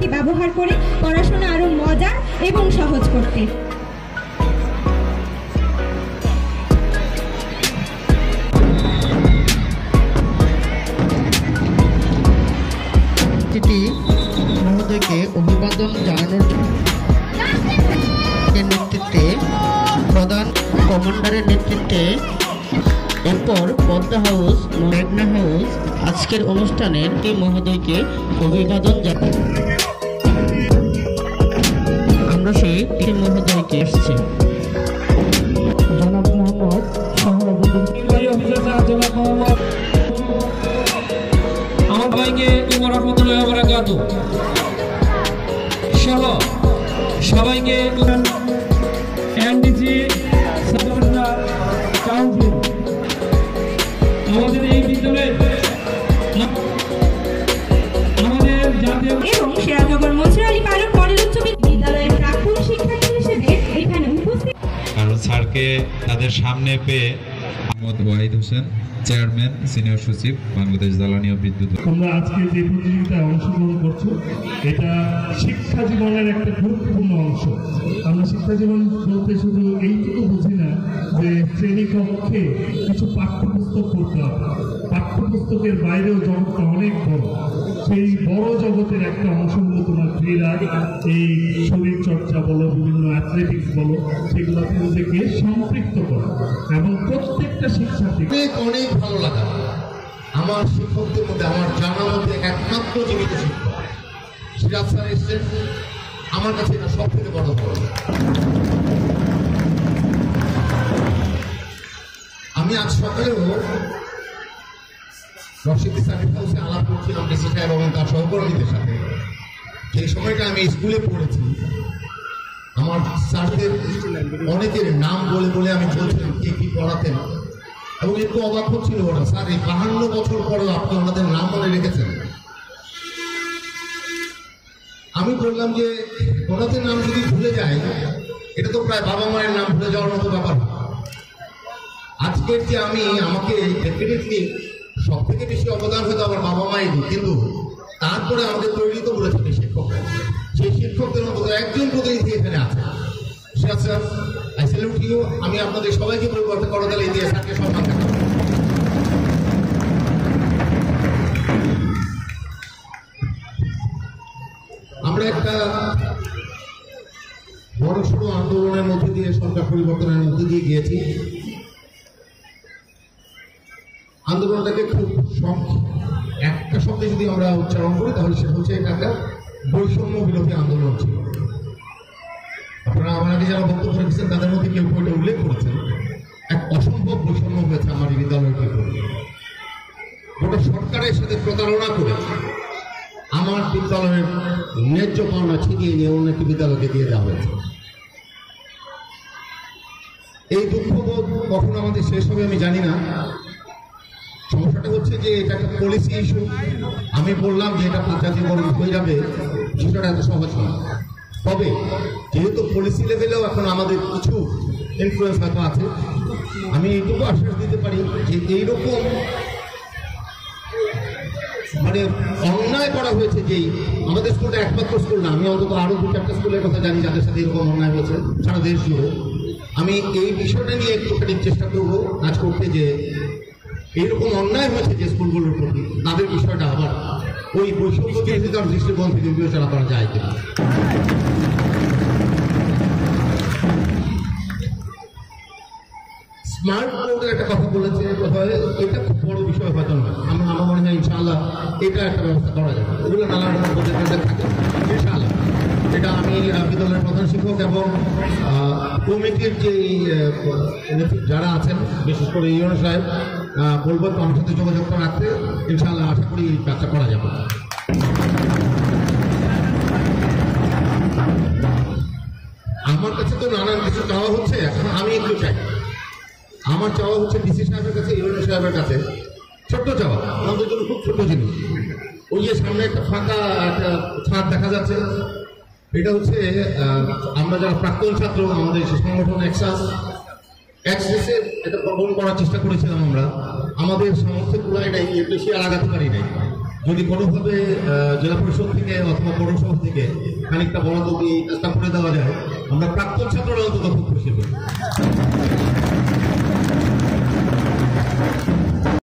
প্রযুক্তি ব্যবহার করে পড়াশোনা আরো মজার এবং সহজ করতে। মহোদয়কে অভিবাদন জানানোর নেতৃত্বে প্রধান কমান্ডারের নেতৃত্বে এরপর পদ্মা হাউস, মেঘনা হাউস আজকের অনুষ্ঠানের এই মহোদয়কে অভিবাদন জানাই। আমরা সেই মহোদয়কে এসেছি জনাব মোহাম্মদ আমার ভাইকে রহমতুল্লাহ বারাকাতুহু সহ সবাইকে এনডিসি কাউন্সিল আমাদের এই বিদ্যালয়ে আমাদের জাতীয় এবং সিরাজনগর মনসুর আলী পারুল মডেল উচ্চ বিদ্যালয়ের প্রাক্তন শিক্ষার্থী হিসেবে এখানে উপস্থিত। কারণ স্যারকে তাদের সামনে পেয়ে মোহাম্মদ ওয়াহিদ হোসেন, চেয়ারম্যান সিনিয়র সচিব, বাংলাদেশ জ্বালানি ও বিদ্যুৎ। তোমরা আজকে যে প্রতিযোগিতায় অংশগ্রহণ করছো এটা শিক্ষা জীবনের একটা গুরুত্বপূর্ণ অংশ। আমরা শিক্ষা জীবন বলতে শুধু এইটুকু বুঝি না যে শ্রেণীকক্ষে কিছু পাঠ্যপুস্তক পড়তে হবে, পাঠ্যপুস্তকের বাইরেও জগৎটা অনেক বড়। সেই বড় জগতের একটা অংশ হলো তোমার ক্রীড়া, এই শরীর চর্চা বলো, বিভিন্ন অ্যাথলেটিক্স বলো, সেগুলোতে নিজেকে সম্পৃক্ত করো এবং প্রত্যেকটা শিক্ষার্থী অনেক ভালো লাগা। আমার শিক্ষকদের মধ্যে আমার জানার মধ্যে একমাত্র জীবিত শিক্ষক সিরাজ স্যার এসছেন, আমার কাছে এটা সব থেকে বড় খবর। আমি আজ সকালেও রশিদ সাহেব হাউসে আলাপ করছিলাম ডিসি সাহেব এবং তার সহকর্মীদের সাথে। যে সময়টা আমি স্কুলে পড়েছি আমার স্যারদের অনেকের নাম বলে বলে আমি বলছিলাম কে কি পড়াতেন, এবং একটু অবাক হচ্ছিল ওরা, স্যার এই 52 বছর পরেও আপনি ওনাদের নাম মনে রেখেছেন। আমি বললাম যে ওনাদের নাম যদি ভুলে যায় এটা তো প্রায় বাবা মায়ের নাম ভুলে যাওয়ার মতো ব্যাপার। আজকের যে আমি আমাকে ডেফিনেটলি সব থেকে বেশি অবদান হয়তো আমার বাবা মায়ের, কিন্তু তারপরে আমাদের তৈরি তো বলেছেন শিক্ষকরা। সেই শিক্ষকদের মধ্যে একজন প্রতিনিধি এখানে আছে, Siraj sir, I salute you. আমি আপনাদের সবাইকে বলবো একটা করতালি দিয়ে স্যারকে সম্মান দেখাবো। আমরা একটা বড়সড় আন্দোলনের মধ্যে দিয়ে, সরকার পরিবর্তনের মধ্যে দিয়ে গিয়েছি। আন্দোলনটাকে খুব একটা শব্দে যদি আমরা উচ্চারণ করি তাহলে সেটা হচ্ছে এটা একটা বৈষম্য বিরোধী আন্দোলন ছিল। আপনারা আমার আগে যারা বক্তব্য রেখেছেন তাদের মধ্যে কেউ কেউ উল্লেখ করেছেন এক অসম্ভব বৈষম্য হয়েছে আমার এই বিদ্যালয়ের ক্ষেত্রে। গোটা সরকারের সাথে প্রতারণা করে আমার বিদ্যালয়ের ন্যায্য পাওনা ছিনিয়ে নিয়ে অন্য একটি বিদ্যালয়কে দিয়ে দেওয়া হয়েছে। এই দুঃখবোধ কখন আমাদের শেষ হবে আমি জানি না। সমস্যাটা হচ্ছে যে এটা একটা পলিসি ইস্যু। আমি বললাম যে এটা পঞ্চায়েতীকরণ হয়ে যাবে, বিষয়টা এত সহজ নয়। তবে যেহেতু পলিসি লেভেলেও এখন আমাদের কিছু ইনফ্লুয়েন্স হয়তো আছে, আমি এইটুকু আশ্বাস দিতে পারি যে এইরকম মানে অন্যায় করা হয়েছে, যেই আমাদের স্কুলটা একমাত্র স্কুল না, আমি অন্তত আরো 2-4টা স্কুলের কথা জানি যাদের সাথে এরকম অন্যায় হয়েছে সারা দেশ জুড়ে। আমি এই বিষয়টা নিয়ে একটুখানি চেষ্টা করবো কাজ করতে, যে এইরকম অন্যায় হয়েছে যে স্কুলগুলোর প্রতি, তাদের বিষয়টা আবার ওই বৈষম্য বিরোধিতার দৃষ্টিকোণ থেকে বিবেচনা করা যায় কিনা। স্মার্ট বোর্ডের একটা কথা বলেছে, এটা খুব বড় বিষয় হয়তো নয়। আমার মনে হয় ইনশাআল্লাহ এটা একটা ব্যবস্থা করা যাবে। এগুলো নানা রকম প্রজেক্ট থাকে ইনশাআল্লাহ। এটা আমি বিদ্যালয়ের প্রধান শিক্ষক এবং কমিটির যে যারা আছেন, বিশেষ করে ইউনো সাহেব, বলবো আমার সাথে যোগাযোগ রাখতে। ইনশাআল্লাহ আশা করি কাজটা করা যাবে। আমার কাছে তো নানান কিছু চাওয়া হচ্ছে, এখন আমি একটু চাই। আমার চাওয়া হচ্ছে ডিসি সাহেবের কাছে, ইউনো সাহেবের কাছে, ছোট্ট চাওয়া, আমাদের জন্য খুব ছোট জিনিস। ওই যে সামনে একটা ফাঁকা একটা ছাদ দেখা যাচ্ছে, এটা হচ্ছে আমরা যারা প্রাক্তন ছাত্র, আমাদের সংগঠন এক্সেসে এটা গ্রহণ করার চেষ্টা করেছিলাম আমরা। আমাদের সামর্থ্যের তুলনায় নাই, এর বেশি আর আগাতে পারি নাই। যদি কোনোভাবে জেলা পরিষদ থেকে অথবা পৌরসভা থেকে খানিকটা বরাদ্দ দিয়ে কাজটা করে দেওয়া যায়, আমরা প্রাক্তন ছাত্ররা অন্তত খুব খুশি হই।